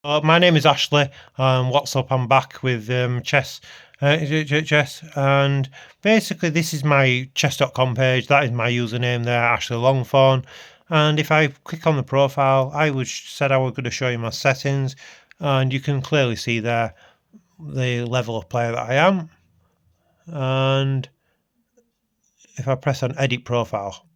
My name is Ashley. What's up? I'm back with chess, and basically this is my chess.com page. That is my username there, Ashley Longthorn. And if I click on the profile, said I was going to show you my settings, and you can clearly see there the level of player that I am. And if I press on edit profile,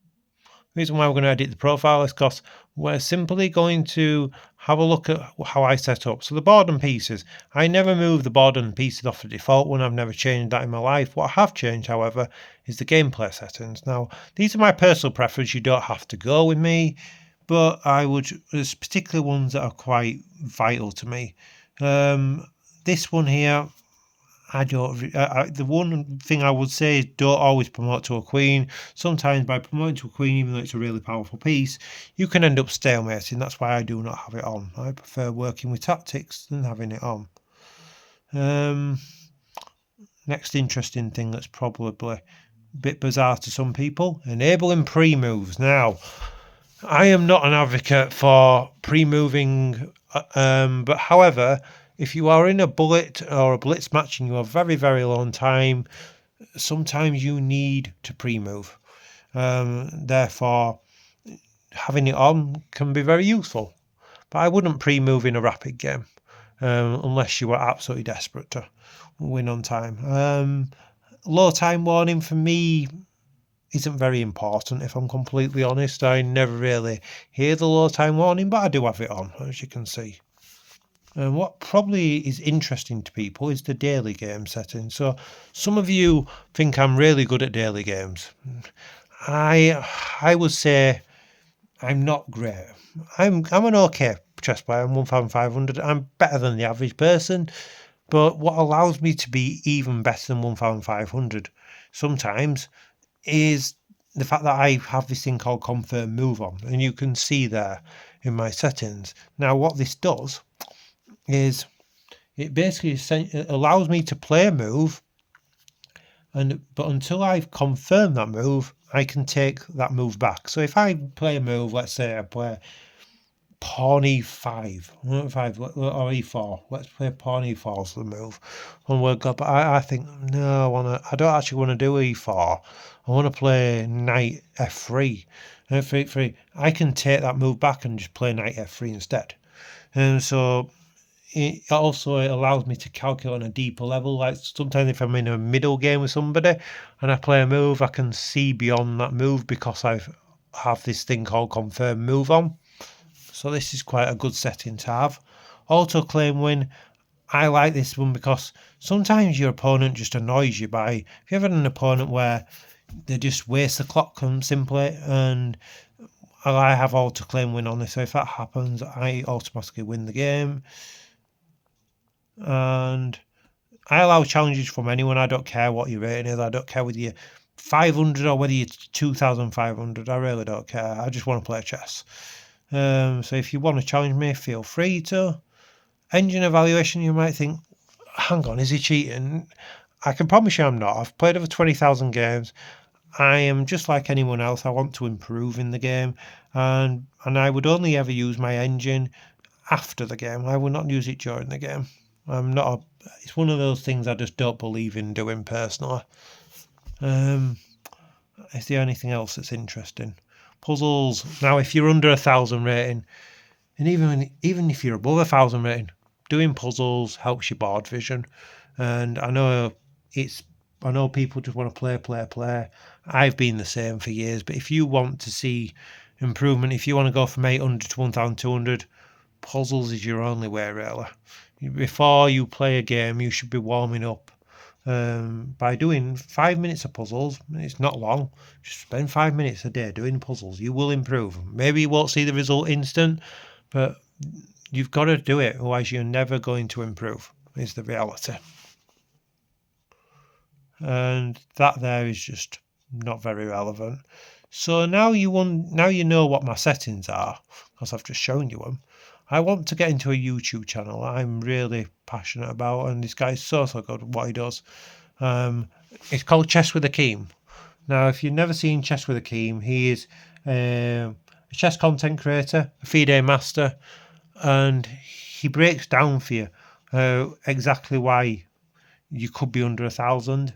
the reason why we're going to edit the profile is because we're simply going to have a look at how I set up. So the board and pieces, I never move the board and pieces off the default one. I've never changed that in my life. What I have changed, however, is the gameplay settings. Now, these are my personal preference. You don't have to go with me, but there's particular ones that are quite vital to me. This one here, the one thing I would say is don't always promote to a queen. Sometimes by promoting to a queen, even though it's a really powerful piece, you can end up stalemating. That's why I do not have it on. I prefer working with tactics than having it on. Next interesting thing that's probably a bit bizarre to some people, enabling pre-moves. Now, I am not an advocate for pre-moving, but however, if you are in a bullet or a blitz match and you have very, very long time, sometimes you need to pre-move. Therefore, having it on can be very useful. But I wouldn't pre-move in a rapid game unless you were absolutely desperate to win on time. Low time warning for me isn't very important, if I'm completely honest. I never really hear the low time warning, but I do have it on, as you can see. And what probably is interesting to people is the daily game setting. So some of you think I'm really good at daily games. I would say I'm not great. I'm an okay chess player. I'm 1,500. I'm better than the average person. But what allows me to be even better than 1,500 sometimes is the fact that I have this thing called confirm move on, and you can see there in my settings. Now, what this does is it basically allows me to play a move, but until I've confirmed that move, I can take that move back. So if I play a move, let's say I play pawn e5 or e4. Let's play pawn e4 as the move. And we'll go, but I think no, I don't actually want to do e4. I want to play knight f3. And f3, I can take that move back and just play knight f3 instead. And so it also allows me to calculate on a deeper level. Like sometimes if I'm in a middle game with somebody and I play a move, I can see beyond that move because I have this thing called confirm move on. So this is quite a good setting to have. Auto claim win. I like this one because sometimes your opponent just annoys you by, if you ever had an opponent where they just waste the clock simply, and I have auto claim win on this, so if that happens, I automatically win the game. And I allow challenges from anyone. I don't care what your rating is. I don't care whether you're 500 or whether you're 2,500. I really don't care. I just want to play chess. So if you want to challenge me, feel free to. Engine evaluation, you might think, hang on, is he cheating? I can promise you I'm not. I've played over 20,000 games. I am just like anyone else. I want to improve in the game, and I would only ever use my engine after the game. I would not use it during the game. It's one of those things I just don't believe in doing personally. Is there anything else that's interesting? Puzzles. Now, if you're under 1,000 rating, and even if you're above 1,000 rating, doing puzzles helps your board vision. And I know people just want to play. I've been the same for years. But if you want to see improvement, if you want to go from 800 to 1,200, puzzles is your only way, really. Before you play a game, you should be warming up by doing 5 minutes of puzzles. It's not long. Just spend 5 minutes a day doing puzzles. You will improve. Maybe you won't see the result instant, but you've got to do it. Otherwise, you're never going to improve, is the reality. And that there is just not very relevant. So now you know what my settings are, because I've just shown you them. I want to get into a YouTube channel I'm really passionate about, and this guy's so good at what he does. It's called Chess with Akeem. Now, if you've never seen Chess with Akeem, he is a chess content creator, a FIDE master, and he breaks down for you exactly why you could be under 1,000.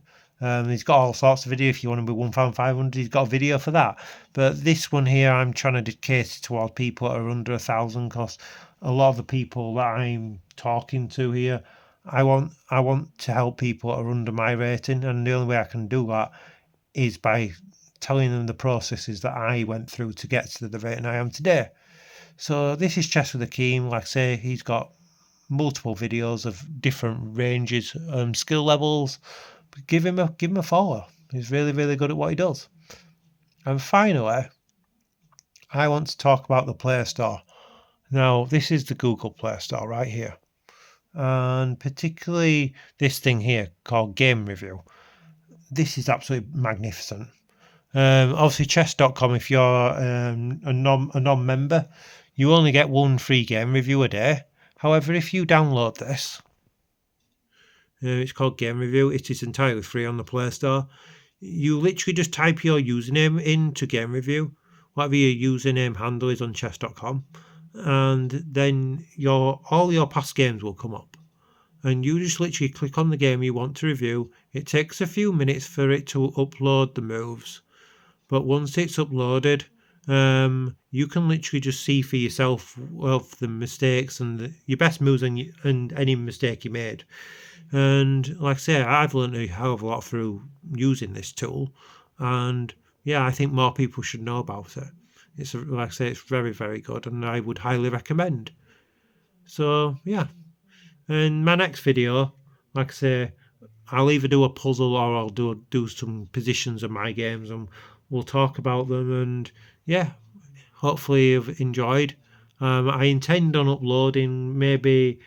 He's got all sorts of video. If you want to be 1,500, he's got a video for that. But this one here, I'm trying to cater towards people that are under 1,000, because a lot of the people that I'm talking to here, I want to help people that are under my rating, and the only way I can do that is by telling them the processes that I went through to get to the rating I am today. So this is Chess with Akeem. Like I say, he's got multiple videos of different ranges, skill levels. Give him a follow. He's really, really good at what he does. And finally, I want to talk about the Play Store. Now, this is the Google Play Store right here, and particularly this thing here called Game Review. This is absolutely magnificent. Obviously, chess.com, if you're a non-member, you only get one free game review a day. However, if you download this, it's called Game Review. It is entirely free on the Play Store. You literally just type your username into Game Review, whatever your username handle is on chess.com, and then all your past games will come up. And you just literally click on the game you want to review. It takes a few minutes for it to upload the moves, but once it's uploaded, you can literally just see for yourself of the mistakes and your best moves and any mistake you made. And like I say, I've learned a hell of a lot through using this tool, and yeah, I think more people should know about it. It's, like I say, it's very, very good, and I would highly recommend. So yeah, in my next video, like I say, I'll either do a puzzle or I'll do some positions of my games, and we'll talk about them. And yeah, hopefully you've enjoyed. I intend on uploading maybe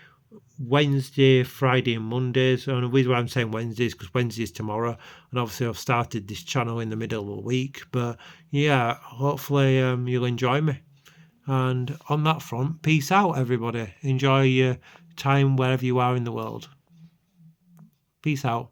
Wednesday, Friday and Mondays. And the reason why I'm saying Wednesdays, because Wednesday's tomorrow, and obviously I've started this channel in the middle of the week. But yeah, hopefully you'll enjoy me. And on that front, peace out, everybody. Enjoy your time wherever you are in the world. Peace out.